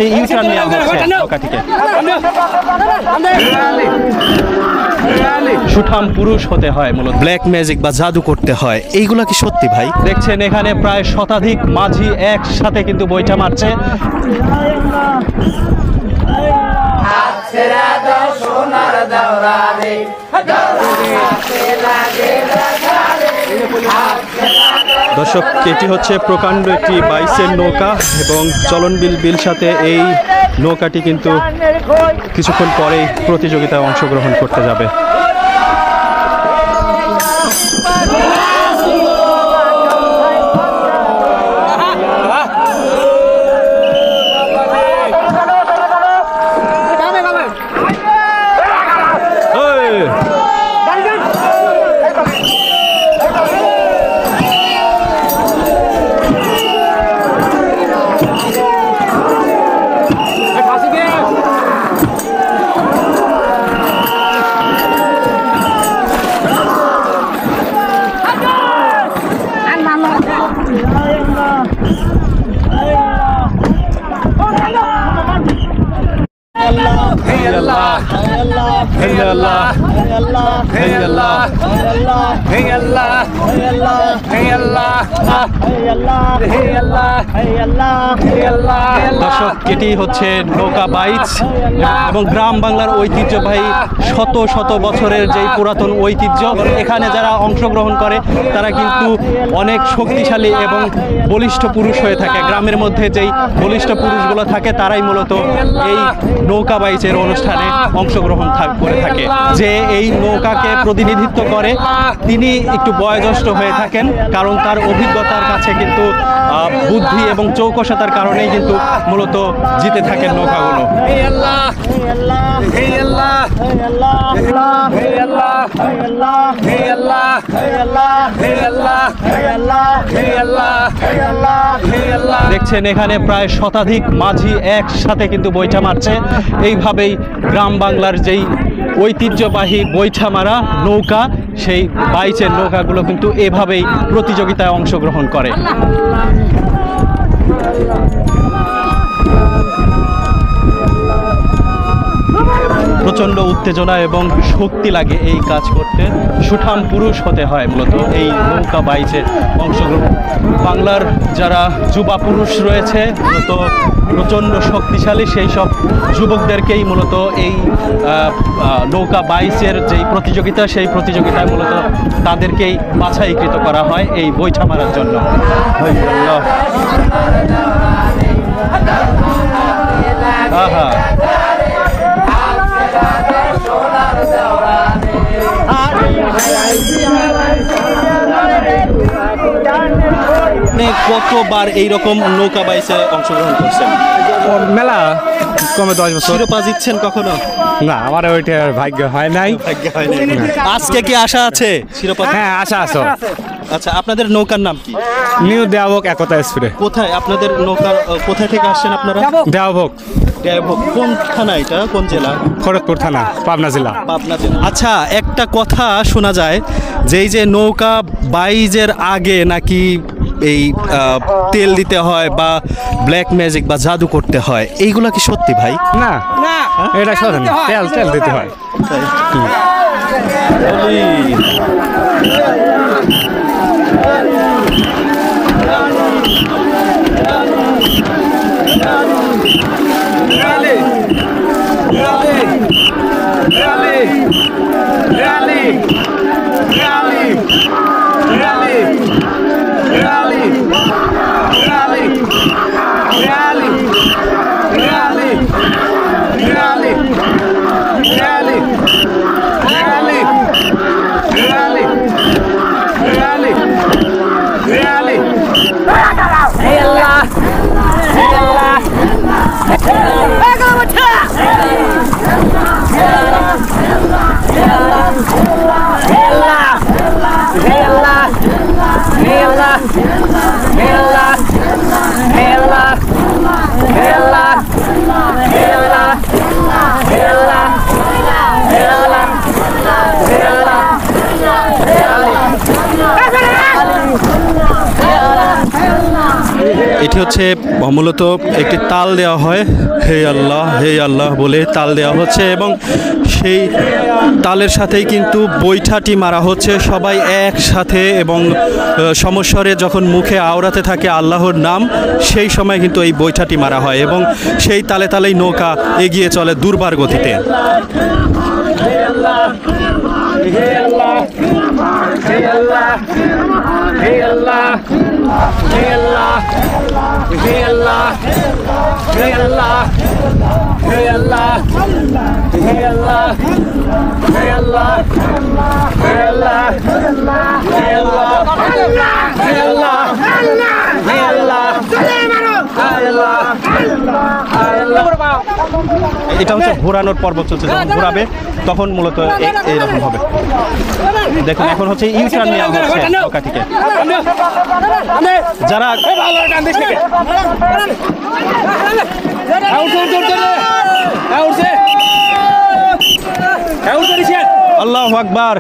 হচ্ছে ইউটার্ন নেওয়া হচ্ছে নৌকাটিকে। সুঠাম পুরুষ হতে হয়, মূলত ব্ল্যাক ম্যাজিক বা জাদু করতে হয়, এইগুলা কি সত্যি ভাই? দেখছেন এখানে প্রায় শতাধিক মাঝি একসাথে কিন্তু বৈঠা মারছে। দর্শক, এটি হচ্ছে প্রকাণ্ড একটি বাইসের নৌকা এবং চলনবিল বিল সাথে এই নৌকাটি কিন্তু কিছুক্ষণ পরেই প্রতিযোগিতায় অংশগ্রহণ করতে যাবে। দর্শক, এটি হচ্ছে নৌকা বাইচ এবং গ্রাম বাংলার ঐতিহ্যবাহী শত শত বছরের যেই পুরাতন ঐতিহ্য। এখানে যারা অংশগ্রহণ করে তারা কিন্তু অনেক শক্তিশালী এবং বলিষ্ঠ পুরুষ হয়ে থাকে। গ্রামের মধ্যে যেই বলিষ্ঠ পুরুষগুলো থাকে তারাই মূলত এই নৌকা বাইচের অনুষ্ঠানে অংশগ্রহণ করে থাকে। যে এই নৌকাকে প্রতিনিধিত্ব করে তিনি একটু বয়োজ্যেষ্ঠ হয়ে থাকেন, কারণ তার অভিজ্ঞতার কাছে কিন্তু বুদ্ধি এবং চৌকসতার কারণেই কিন্তু মূলত জিতে থাকেন নৌকাগুলো। দেখছেন এখানে প্রায় শতাধিক মাঝি একসাথে কিন্তু বৈঠা মারছে। এইভাবেই গ্রাম বাংলার যেই ঐতিহ্যবাহী বৈঠা মারা নৌকা, সেই বাইচের নৌকাগুলো কিন্তু এভাবেই প্রতিযোগিতায় অংশগ্রহণ করে। প্রচণ্ড উত্তেজনা এবং শক্তি লাগে এই কাজ করতে। সুঠাম পুরুষ হতে হয় মূলত এই নৌকা বাইচে অংশগ্রহণ। বাংলার যারা যুবা পুরুষ রয়েছে মূলত প্রচণ্ড শক্তিশালী, সেই সব যুবকদেরকেই মূলত এই নৌকা বাইচের যেই প্রতিযোগিতা, সেই প্রতিযোগিতায় মূলত তাদেরকেই বাছাইকৃত করা হয় এই বৈঠা মারার জন্য। আহা, কতবার এইরকম নৌকা বাইচে অংশগ্রহণ করছেন? মেলা কমে 10 বছর। শিরোপা জিতছেন কখনো? না, আমার ওইটা ভাগ্য হয় নাই। আজকে কি আশা আছে শিরোপা? হ্যাঁ, আশা আছে। আচ্ছা, আপনাদের নৌকার নাম কি? নিউ দেওভোগ একতা এক্সপ্রে। কোথায় আপনাদের নৌকার, কোথায় থেকে আসছেন আপনারা? দেওভোগ। কোন থানা এটা, কোন জেলা? খড়গপুর থানা, পাবনা জেলা। পাবনা জেলা। আচ্ছা, একটা কথা শোনা যায় যে এই যে নৌকা বাইজের আগে নাকি এই তেল দিতে হয় বা ব্ল্যাক ম্যাজিক বা জাদু করতে হয়, এইগুলা কি সত্যি ভাই? না না, এটা সত্যি না। তেল দিতে হয়। এটি হচ্ছে মূলত একটি তাল দেওয়া হয়, হে আল্লাহ বলে তাল দেওয়া হচ্ছে এবং সেই তালের সাথেই কিন্তু বৈঠাটি মারা হচ্ছে সবাই একসাথে এবং সমস্বরে যখন মুখে আওড়াতে থাকে আল্লাহর নাম, সেই সময় কিন্তু এই বৈঠাটি মারা হয় এবং সেই তালে তালেই নৌকা এগিয়ে চলে দুর্বার গতিতে। এটা হচ্ছে ঘোরানোর পর্ব চলছে, যখন ঘোরাবে তখন মূলত এইরকম হবে। দেখুন এখন হচ্ছে ইউটার্ন নেওয়া হচ্ছে নৌকা থেকে। যারা আল্লাহু আকবার,